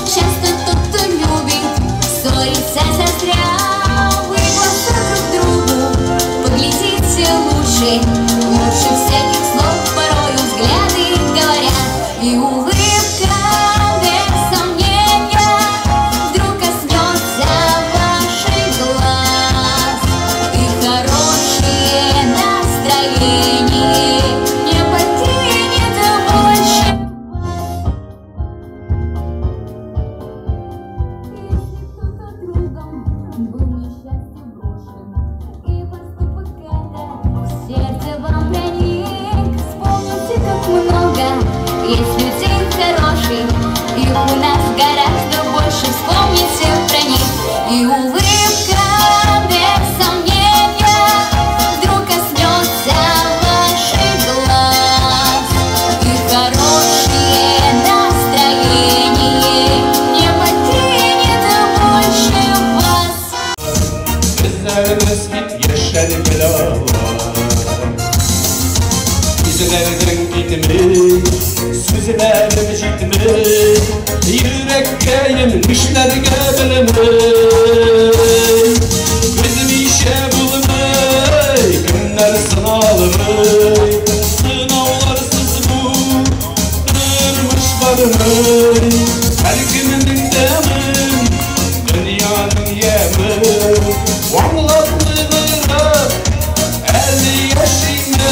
Часто тот, кто любит, ссорится зазря. Вы глаза друг другу поглядите лучше, лучше всяких слов порою взгляды говорят. И улыбка без сомнения вдруг коснется ваших глаз. И хорошее настроение не покинет больше. Сердце вам проник, вспомните, как много есть людей хороших, их у нас гораздо больше, вспомните про них. И улыбка без сомнения вдруг коснется ваших глаз. И хорошее настроение не покинет больше вас. Gözlerimiz yeşerdiler, yüzlerden gitmiş, sözlerimiz gitmiş, yürekte yemişlerge bilemiş. Bizim işe bulmay, günler sınavlımay, sınavlarsız bu durmuş varmay. Her günün demin, dünyanın yemi. Anlattılar 50 yaşında.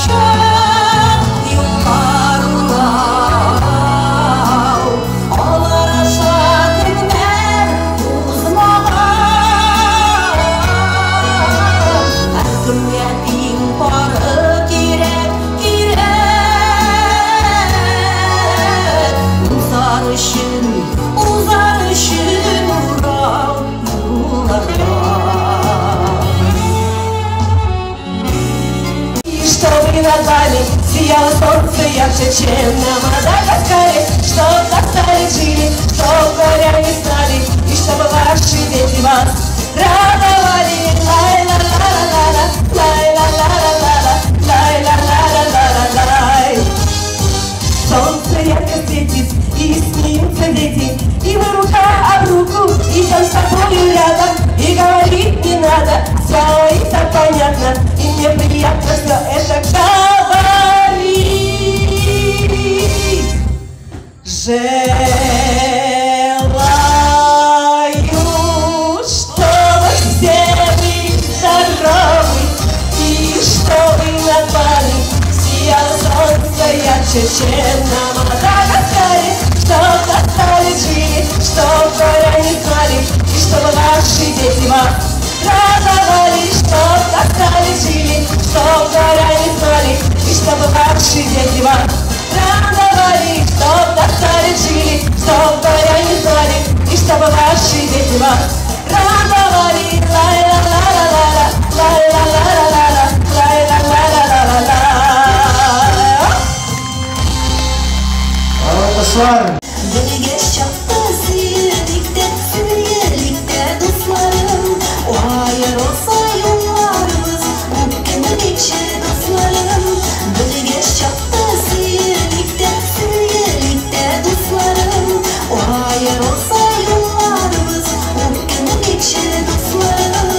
Çok yıllar var, onlar aşağı dinler uzmanlar. Hükümetin para gerek. Uzar ışın uğrar yollarda. Чтобы над вами сияло солнце ярче, чем на Мадагаскаре. Чтоб достали жили, чтоб горя не знали, и чтобы ваши дети вас радовали. Лай-ла-ла-ла-ла-ла, лай-ла-ла-ла-ла-ла, лай-ла-ла-ла-ла-ла-лай. Солнце ярко светит, и смеются дети, и вы рука об руку, и там с тобой рядом, и говорить не надо, все и так понятно, и мне приятно все это говорить. Желаю, чтобы все вы здоровы, и чтобы над вами сияло солнце ярче, чем на Мадагаскаре. Чтоб достали жили, чтоб горя не знали, и чтобы ваши дети вас радовали. Чтоб достали жили, чтоб горя не знали, и чтобы ваши дети вас радовали. Чтоб достали жили, чтоб горя не знали, и чтобы ваши дети вас радовали. Лай-ла-ла-ла-ла-ла, лай-ла-ла-ла-ла-ла, лай-ла-ла-ла-ла-ла. Birleşik çaptası, birlikte birlikte dostlarım. O hayır olsa yollarımız, mümkün geçer dostlarım. Birleşik çaptası, birlikte dostlarım. O hayır olsa yollarımız, mümkün geçer dostlarım.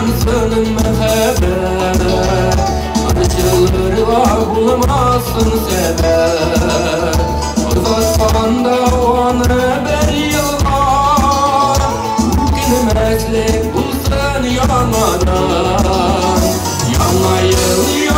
yansın mehabbet acıları bulmasın sebep uzatmanda onu bir yıllar gülmeklik bulsun yanmadan yana yıl